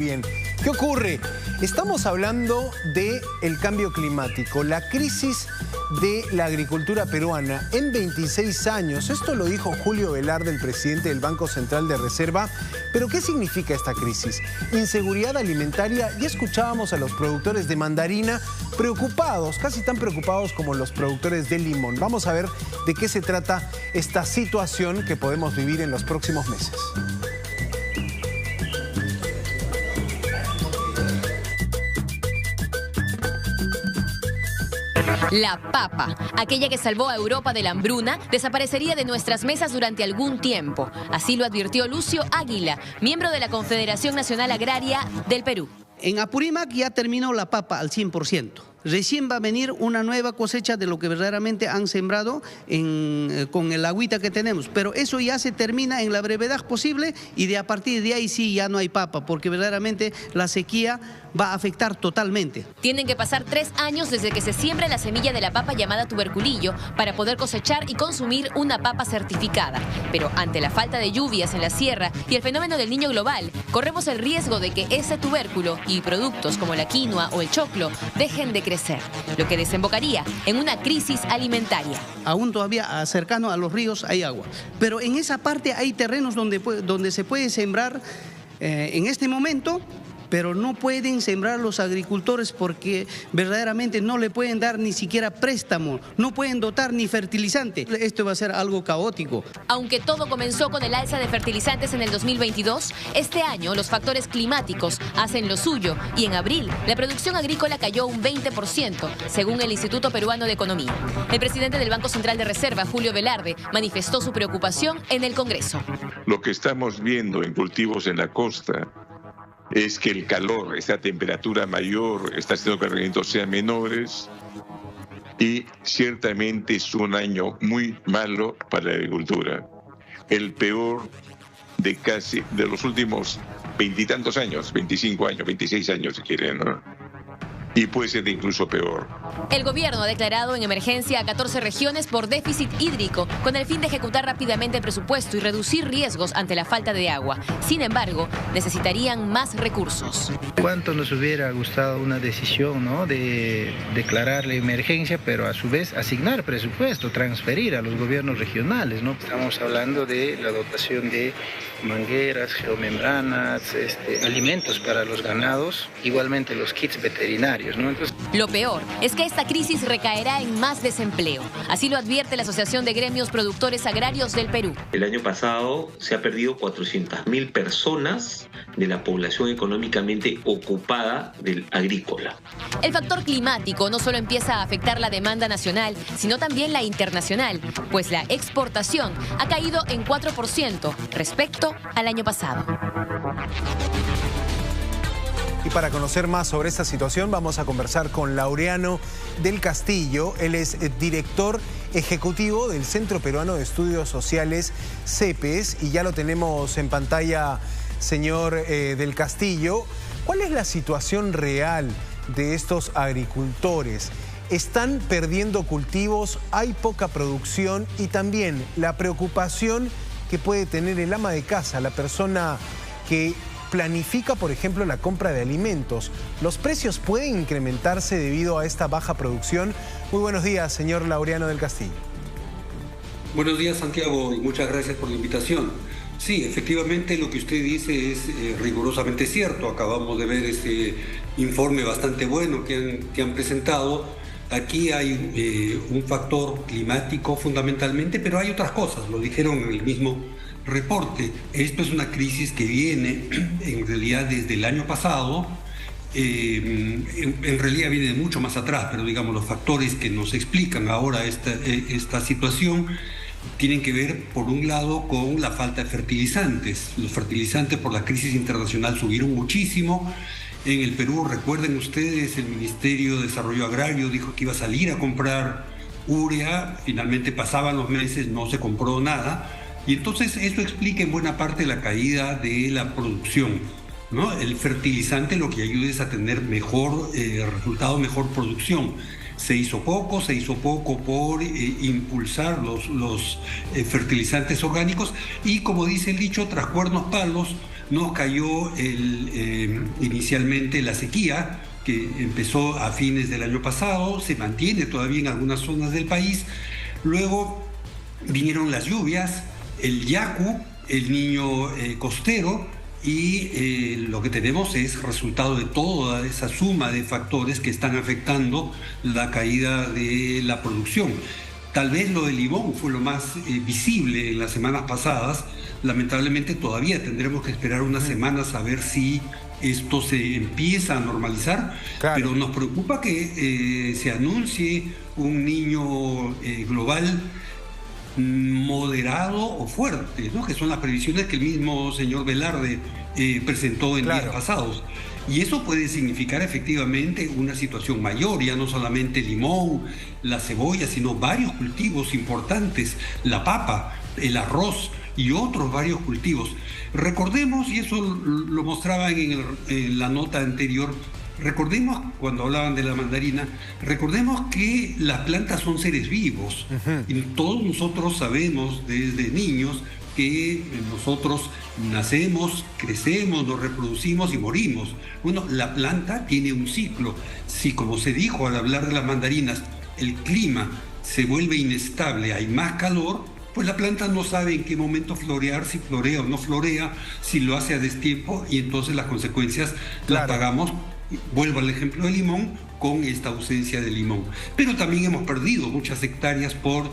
Bien, ¿qué ocurre? Estamos hablando del cambio climático, la crisis de la agricultura peruana en 26 años. Esto lo dijo Julio Velarde, el presidente del Banco Central de Reserva. Pero ¿qué significa esta crisis? Inseguridad alimentaria, y escuchábamos a los productores de mandarina preocupados, casi tan preocupados como los productores de limón. Vamos a ver de qué se trata esta situación que podemos vivir en los próximos meses. La papa, aquella que salvó a Europa de la hambruna, desaparecería de nuestras mesas durante algún tiempo. Así lo advirtió Lucio Águila, miembro de la Confederación Nacional Agraria del Perú. En Apurímac ya terminó la papa al 100%. Recién va a venir una nueva cosecha de lo que verdaderamente han sembrado con el agüita que tenemos. Pero eso ya se termina en la brevedad posible y a partir de ahí sí ya no hay papa, porque verdaderamente la sequía va a afectar totalmente. Tienen que pasar 3 años desde que se siembra la semilla de la papa llamada tuberculillo para poder cosechar y consumir una papa certificada. Pero ante la falta de lluvias en la sierra y el fenómeno del Niño global, corremos el riesgo de que ese tubérculo y productos como la quinoa o el choclo dejen de crecer, lo que desembocaría en una crisis alimentaria. Aún todavía cercano a los ríos hay agua, pero en esa parte hay terrenos donde se puede sembrar en este momento, pero no pueden sembrar los agricultores porque verdaderamente no le pueden dar ni siquiera préstamo, no pueden dotar ni fertilizante. Esto va a ser algo caótico. Aunque todo comenzó con el alza de fertilizantes en el 2022, este año los factores climáticos hacen lo suyo y en abril la producción agrícola cayó un 20%, según el Instituto Peruano de Economía. El presidente del Banco Central de Reserva, Julio Velarde, manifestó su preocupación en el Congreso. Lo que estamos viendo en cultivos en la costa es que el calor, esta temperatura mayor, está haciendo que los rendimientos sean menores y ciertamente es un año muy malo para la agricultura. El peor de los últimos 20 y tantos años, 25 años, 26 años si quieren, ¿no? Y puede ser incluso peor. El gobierno ha declarado en emergencia a 14 regiones por déficit hídrico, con el fin de ejecutar rápidamente el presupuesto y reducir riesgos ante la falta de agua. Sin embargo, necesitarían más recursos. ¿Cuánto nos hubiera gustado una decisión, ¿no?, de declarar la emergencia, pero a su vez asignar presupuesto, transferir a los gobiernos regionales, ¿no? Estamos hablando de la dotación de mangueras, geomembranas, alimentos para los ganados, igualmente los kits veterinarios, ¿no? Entonces... Lo peor es que esta crisis recaerá en más desempleo. Así lo advierte la Asociación de Gremios Productores Agrarios del Perú. El año pasado se ha perdido 400.000 personas de la población económicamente ocupada del agrícola. El factor climático no solo empieza a afectar la demanda nacional, sino también la internacional, pues la exportación ha caído en 4% respecto al año pasado. Y para conocer más sobre esta situación vamos a conversar con Laureano del Castillo. Él es director ejecutivo del Centro Peruano de Estudios Sociales, CEPES, y ya lo tenemos en pantalla, señor del Castillo. ¿Cuál es la situación real de estos agricultores? ¿Están perdiendo cultivos? ¿Hay poca producción? Y también la preocupación que puede tener el ama de casa, la persona que planifica, por ejemplo, la compra de alimentos. ¿Los precios pueden incrementarse debido a esta baja producción? Muy buenos días, señor Laureano del Castillo. Buenos días, Santiago, y muchas gracias por la invitación. Sí, efectivamente lo que usted dice es rigurosamente cierto. Acabamos de ver este informe bastante bueno que han presentado. Aquí hay un factor climático fundamentalmente, pero hay otras cosas, lo dijeron en el mismo reporte. Esto es una crisis que viene en realidad desde el año pasado, en realidad viene de mucho más atrás, pero digamos los factores que nos explican ahora esta situación tienen que ver, por un lado, con la falta de fertilizantes. Los fertilizantes por la crisis internacional subieron muchísimo. En el Perú, recuerden ustedes, el Ministerio de Desarrollo Agrario dijo que iba a salir a comprar urea, finalmente pasaban los meses, no se compró nada, y entonces eso explica en buena parte la caída de la producción, ¿no? El fertilizante lo que ayuda es a tener mejor resultado, mejor producción. Se hizo poco por impulsar los fertilizantes orgánicos y, como dice el dicho, tras cuernos palos, nos cayó inicialmente la sequía, que empezó a fines del año pasado, se mantiene todavía en algunas zonas del país. Luego vinieron las lluvias, el yacu, el niño costero, y lo que tenemos es resultado de toda esa suma de factores que están afectando la caída de la producción. Tal vez lo del limón fue lo más visible en las semanas pasadas. Lamentablemente todavía tendremos que esperar unas semanas a ver si esto se empieza a normalizar, claro. Pero nos preocupa que se anuncie un niño global moderado o fuerte, ¿no? Que son las previsiones que el mismo señor Velarde presentó en días pasados. Y eso puede significar efectivamente una situación mayor, ya no solamente el limón, la cebolla, sino varios cultivos importantes, la papa, el arroz y otros varios cultivos. Recordemos, y eso lo mostraban en la nota anterior, recordemos, cuando hablaban de la mandarina, recordemos que las plantas son seres vivos. Y todos nosotros sabemos desde niños que nosotros nacemos, crecemos, nos reproducimos y morimos. Bueno, la planta tiene un ciclo. Si, como se dijo al hablar de las mandarinas, el clima se vuelve inestable, hay más calor, pues la planta no sabe en qué momento florear, si florea o no florea, si lo hace a destiempo, y entonces las consecuencias las pagamos. Vuelvo al ejemplo del limón, con esta ausencia de limón. Pero también hemos perdido muchas hectáreas por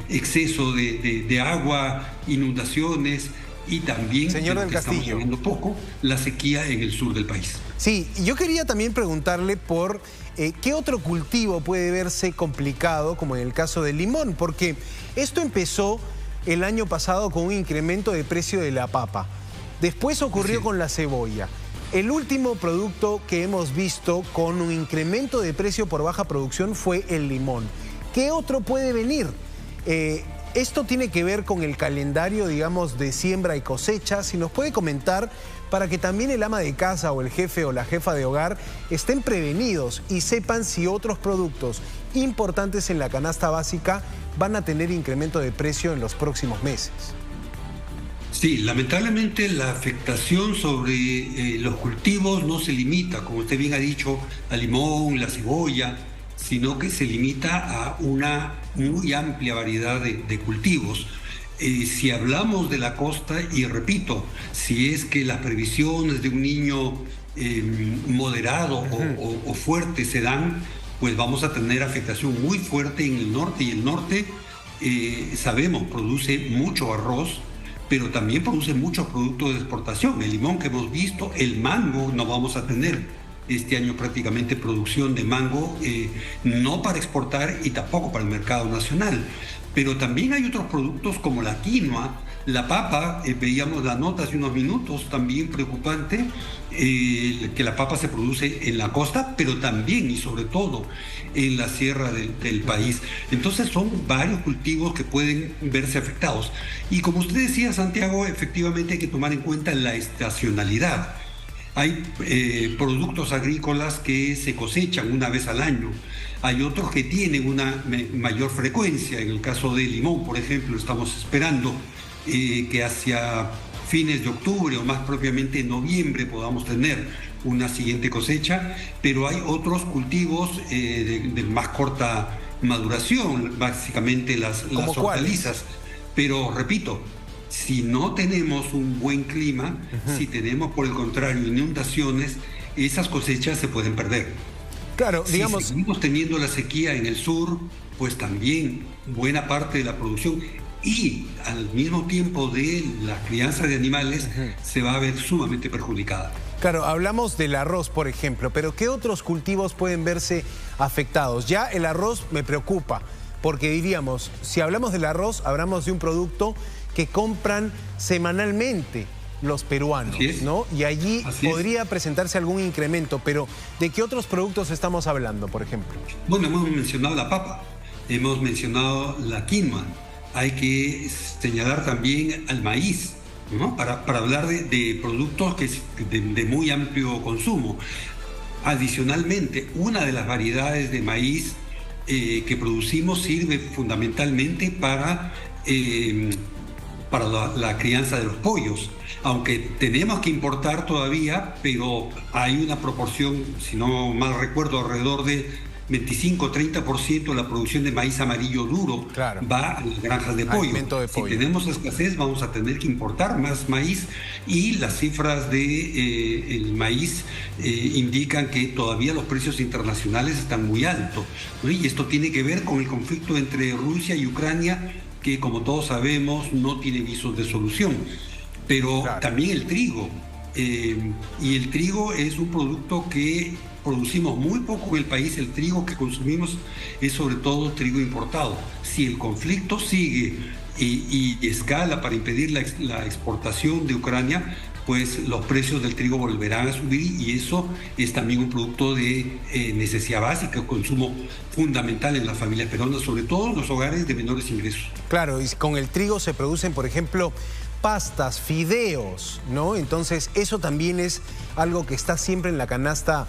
exceso de agua, inundaciones, y también, señor del Castillo, estamos hablando poco, la sequía en el sur del país. Sí, yo quería también preguntarle por qué otro cultivo puede verse complicado, como en el caso del limón, porque esto empezó el año pasado con un incremento de precio de la papa. Después ocurrió con la cebolla. El último producto que hemos visto con un incremento de precio por baja producción fue el limón. ¿Qué otro puede venir? Esto tiene que ver con el calendario, digamos, de siembra y cosecha. Si nos puede comentar, para que también el ama de casa o el jefe o la jefa de hogar estén prevenidos y sepan si otros productos importantes en la canasta básica van a tener incremento de precio en los próximos meses. Sí, lamentablemente la afectación sobre los cultivos no se limita, como usted bien ha dicho, al limón, la cebolla, sino que se limita a una muy amplia variedad de cultivos. Si hablamos de la costa, y repito, si es que las previsiones de un niño moderado o fuerte se dan, pues vamos a tener afectación muy fuerte en el norte, y el norte, sabemos, produce mucho arroz, pero también produce muchos productos de exportación. El limón que hemos visto, el mango, no vamos a tener este año prácticamente producción de mango, no para exportar y tampoco para el mercado nacional. Pero también hay otros productos como la quinoa, la papa, veíamos la nota hace unos minutos, también preocupante, que la papa se produce en la costa, pero también y sobre todo en la sierra del país. Entonces son varios cultivos que pueden verse afectados. Y como usted decía, Santiago, efectivamente hay que tomar en cuenta la estacionalidad. Hay productos agrícolas que se cosechan una vez al año. Hay otros que tienen una mayor frecuencia. En el caso del limón, por ejemplo, estamos esperando que hacia fines de octubre o más propiamente noviembre podamos tener una siguiente cosecha, pero hay otros cultivos de más corta maduración, básicamente las hortalizas. Pero repito, si no tenemos un buen clima, si tenemos por el contrario inundaciones, esas cosechas se pueden perder. Claro, digamos, si seguimos teniendo la sequía en el sur, pues también buena parte de la producción y al mismo tiempo de la crianza de animales se va a ver sumamente perjudicada. Claro, hablamos del arroz, por ejemplo, pero ¿qué otros cultivos pueden verse afectados? Ya el arroz me preocupa, porque diríamos, si hablamos del arroz, hablamos de un producto que compran semanalmente los peruanos, ¿no? Y allí podría presentarse algún incremento, pero ¿de qué otros productos estamos hablando, por ejemplo? Bueno, hemos mencionado la papa, hemos mencionado la quinoa, hay que señalar también al maíz, ¿no? Para hablar de productos de muy amplio consumo. Adicionalmente, una de las variedades de maíz que producimos sirve fundamentalmente para para la crianza de los pollos, aunque tenemos que importar todavía, pero hay una proporción, si no mal recuerdo, alrededor de 25-30% de la producción de maíz amarillo duro va a las granjas de pollo. Si tenemos escasez, vamos a tener que importar más maíz, y las cifras de el maíz indican que todavía los precios internacionales están muy altos, ¿no? Y esto tiene que ver con el conflicto entre Rusia y Ucrania, que como todos sabemos no tiene visos de solución. Pero también el trigo. Y el trigo es un producto que producimos muy poco en el país. El trigo que consumimos es sobre todo trigo importado. Si el conflicto sigue y escala para impedir la exportación de Ucrania, pues los precios del trigo volverán a subir, y eso es también un producto de necesidad básica, consumo fundamental en las familias peruanas, sobre todo en los hogares de menores ingresos. Claro, y con el trigo se producen, por ejemplo, pastas, fideos, ¿no? Entonces eso también es algo que está siempre en la canasta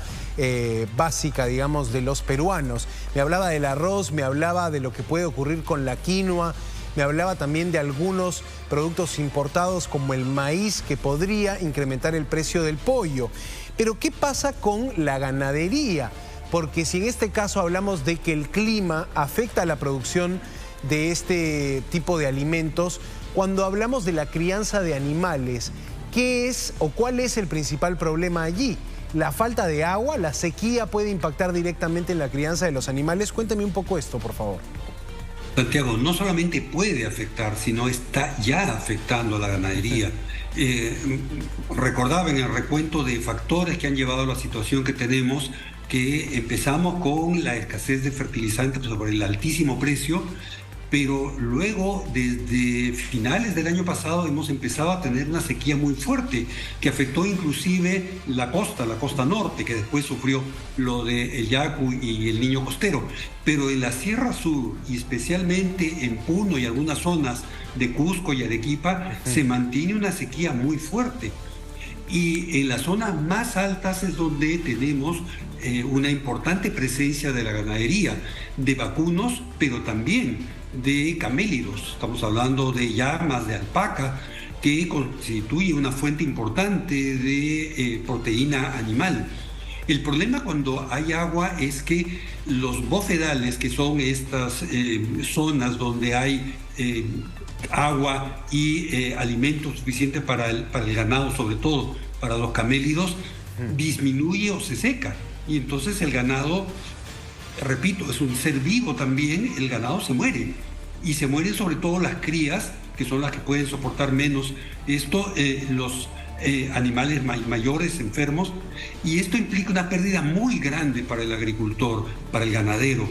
básica, digamos, de los peruanos. Me hablaba del arroz, me hablaba de lo que puede ocurrir con la quinoa, me hablaba también de algunos productos importados como el maíz, que podría incrementar el precio del pollo. Pero ¿qué pasa con la ganadería? Porque si en este caso hablamos de que el clima afecta a la producción de este tipo de alimentos, cuando hablamos de la crianza de animales, ¿qué es o cuál es el principal problema allí? ¿La falta de agua? ¿La sequía puede impactar directamente en la crianza de los animales? Cuéntame un poco esto, por favor. Santiago, no solamente puede afectar, sino está ya afectando a la ganadería. Recordaba en el recuento de factores que han llevado a la situación que tenemos, que empezamos con la escasez de fertilizantes por el altísimo precio, pero luego desde finales del año pasado hemos empezado a tener una sequía muy fuerte que afectó inclusive la costa norte, que después sufrió lo de el Yacu y el Niño Costero. Pero en la Sierra Sur, y especialmente en Puno y algunas zonas de Cusco y Arequipa, se mantiene una sequía muy fuerte. Y en las zonas más altas es donde tenemos una importante presencia de la ganadería, de vacunos, pero también de camélidos. Estamos hablando de llamas, de alpaca, que constituye una fuente importante de proteína animal. El problema cuando hay agua es que los bofedales, que son estas zonas donde hay agua y alimento suficiente para el ganado, sobre todo para los camélidos, disminuye o se seca. Y entonces el ganado, repito, es un ser vivo también, el ganado se muere. Y se mueren sobre todo las crías, que son las que pueden soportar menos esto, los animales mayores, enfermos. Y esto implica una pérdida muy grande para el agricultor, para el ganadero.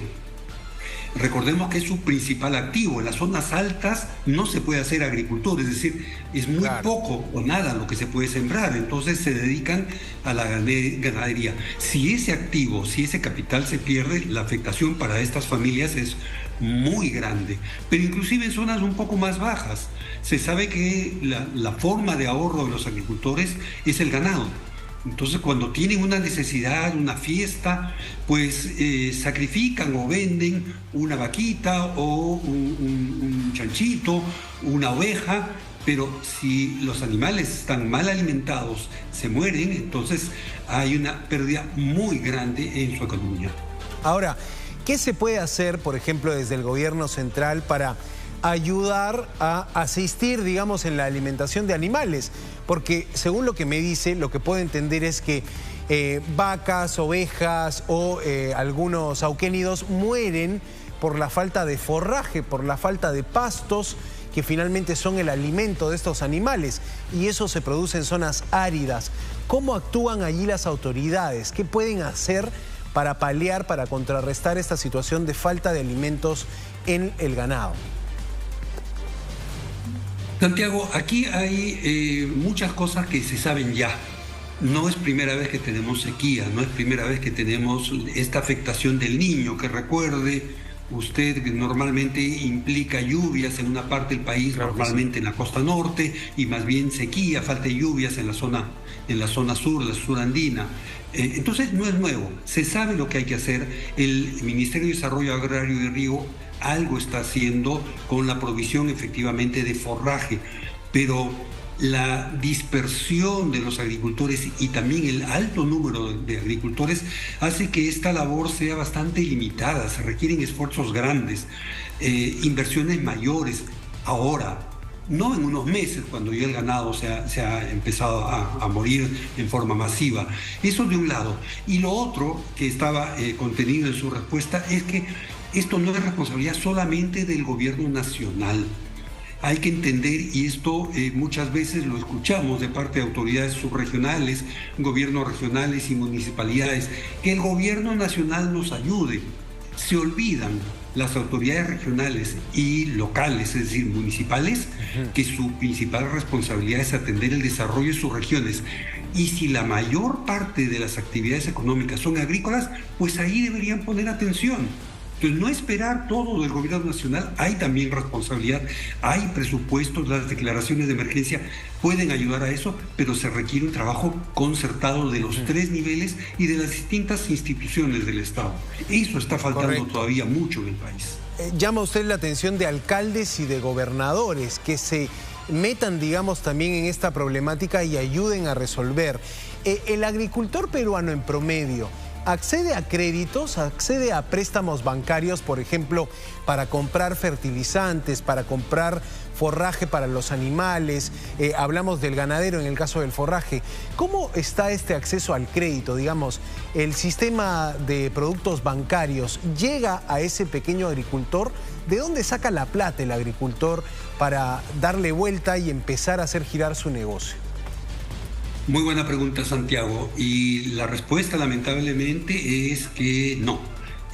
Recordemos que es su principal activo. En las zonas altas no se puede hacer agricultura, es decir, es muy poco o nada lo que se puede sembrar, entonces se dedican a la ganadería. Si ese activo, si ese capital se pierde, la afectación para estas familias es muy grande. Pero inclusive en zonas un poco más bajas, se sabe que la forma de ahorro de los agricultores es el ganado. Entonces, cuando tienen una necesidad, una fiesta, pues sacrifican o venden una vaquita o un chanchito, una oveja, pero si los animales están mal alimentados, se mueren, entonces hay una pérdida muy grande en su economía. Ahora, ¿qué se puede hacer, por ejemplo, desde el gobierno central para ayudar a asistir, digamos, en la alimentación de animales? Porque según lo que me dice, lo que puedo entender es que vacas, ovejas o algunos auquénidos mueren por la falta de forraje, por la falta de pastos, que finalmente son el alimento de estos animales, y eso se produce en zonas áridas. ¿Cómo actúan allí las autoridades? ¿Qué pueden hacer para paliar, para contrarrestar esta situación de falta de alimentos en el ganado? Santiago, aquí hay muchas cosas que se saben ya. No es primera vez que tenemos sequía, no es primera vez que tenemos esta afectación del Niño, que recuerde, usted normalmente implica lluvias en una parte del país, claro, normalmente en la costa norte, y más bien sequía, falta de lluvias en la zona sur, la surandina. Entonces no es nuevo, se sabe lo que hay que hacer. El Ministerio de Desarrollo Agrario y Riego algo está haciendo con la provisión efectivamente de forraje, pero la dispersión de los agricultores y también el alto número de agricultores hace que esta labor sea bastante limitada. Se requieren esfuerzos grandes, inversiones mayores ahora, no en unos meses cuando ya el ganado se ha empezado a morir en forma masiva. Eso de un lado. Y lo otro que estaba contenido en su respuesta es que esto no es responsabilidad solamente del gobierno nacional. Hay que entender, y esto muchas veces lo escuchamos de parte de autoridades subregionales, gobiernos regionales y municipalidades, que el gobierno nacional nos ayude. Se olvidan las autoridades regionales y locales, es decir, municipales, que su principal responsabilidad es atender el desarrollo de sus regiones. Y si la mayor parte de las actividades económicas son agrícolas, pues ahí deberían poner atención. Entonces, no esperar todo del gobierno nacional, hay también responsabilidad, hay presupuestos, las declaraciones de emergencia pueden ayudar a eso, pero se requiere un trabajo concertado de los tres niveles y de las distintas instituciones del Estado. Eso está faltando todavía mucho en el país. Llama usted la atención de alcaldes y de gobernadores que se metan, digamos, también en esta problemática y ayuden a resolver. El agricultor peruano en promedio accede a créditos, accede a préstamos bancarios, por ejemplo, para comprar fertilizantes, para comprar forraje para los animales. Hablamos del ganadero en el caso del forraje. ¿Cómo está este acceso al crédito? Digamos, ¿el sistema de productos bancarios llega a ese pequeño agricultor? ¿De dónde saca la plata el agricultor para darle vuelta y empezar a hacer girar su negocio? Muy buena pregunta, Santiago, y la respuesta lamentablemente es que no.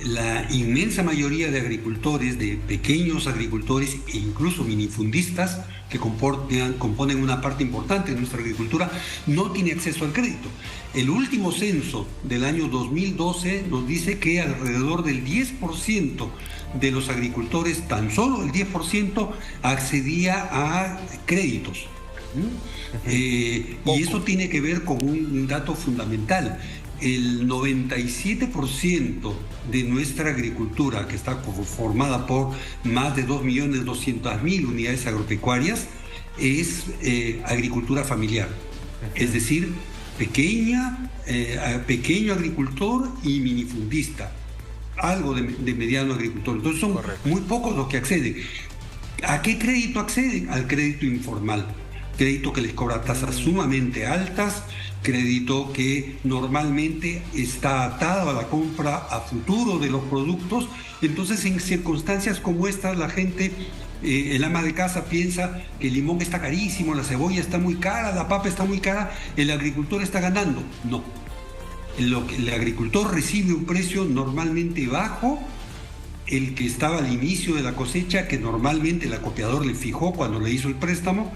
La inmensa mayoría de agricultores, de pequeños agricultores e incluso minifundistas que componen una parte importante de nuestra agricultura, no tiene acceso al crédito. El último censo del año 2012 nos dice que alrededor del 10% de los agricultores, tan solo el 10%, accedía a créditos. Y eso tiene que ver con un dato fundamental. El 97% de nuestra agricultura, que está formada por más de 2.200.000 unidades agropecuarias, es agricultura familiar. Es decir, pequeño agricultor y minifundista, algo de mediano agricultor. Entonces son muy pocos los que acceden. ¿A qué crédito acceden? Al crédito informal. Crédito que les cobra tasas sumamente altas, crédito que normalmente está atado a la compra a futuro de los productos. Entonces, en circunstancias como estas, la gente, el ama de casa piensa que el limón está carísimo, la cebolla está muy cara, la papa está muy cara, el agricultor está ganando. No. El agricultor recibe un precio normalmente bajo, el que estaba al inicio de la cosecha, que normalmente el acopiador le fijó cuando le hizo el préstamo,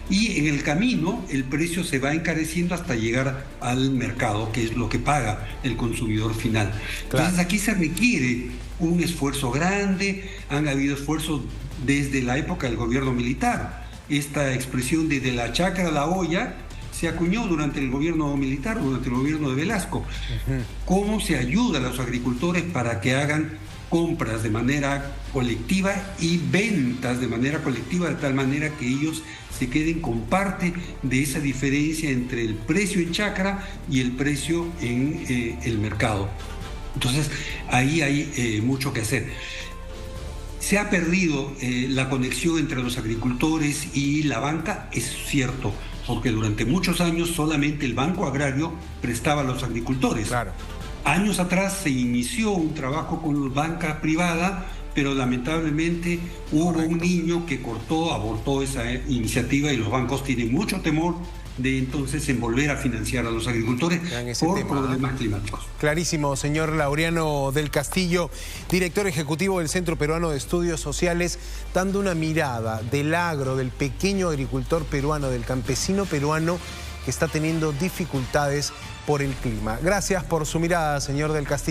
y en el camino el precio se va encareciendo hasta llegar al mercado, que es lo que paga el consumidor final. Entonces aquí se requiere un esfuerzo grande. Han habido esfuerzos desde la época del gobierno militar. Esta expresión de la chacra a la olla se acuñó durante el gobierno militar, durante el gobierno de Velasco. ¿Cómo se ayuda a los agricultores para que hagan compras de manera colectiva y ventas de manera colectiva, de tal manera que ellos se queden con parte de esa diferencia entre el precio en chacra y el precio en el mercado? Entonces, ahí hay mucho que hacer. Se ha perdido la conexión entre los agricultores y la banca, es cierto, porque durante muchos años solamente el Banco Agrario prestaba a los agricultores. Claro. Años atrás se inició un trabajo con banca privada, pero lamentablemente hubo un niño que abortó esa iniciativa, y los bancos tienen mucho temor de entonces en volver a financiar a los agricultores por problemas climáticos. Clarísimo, señor Laureano del Castillo, director ejecutivo del Centro Peruano de Estudios Sociales, dando una mirada del agro, del pequeño agricultor peruano, del campesino peruano que está teniendo dificultades por el clima. Gracias por su mirada, señor del Castillo.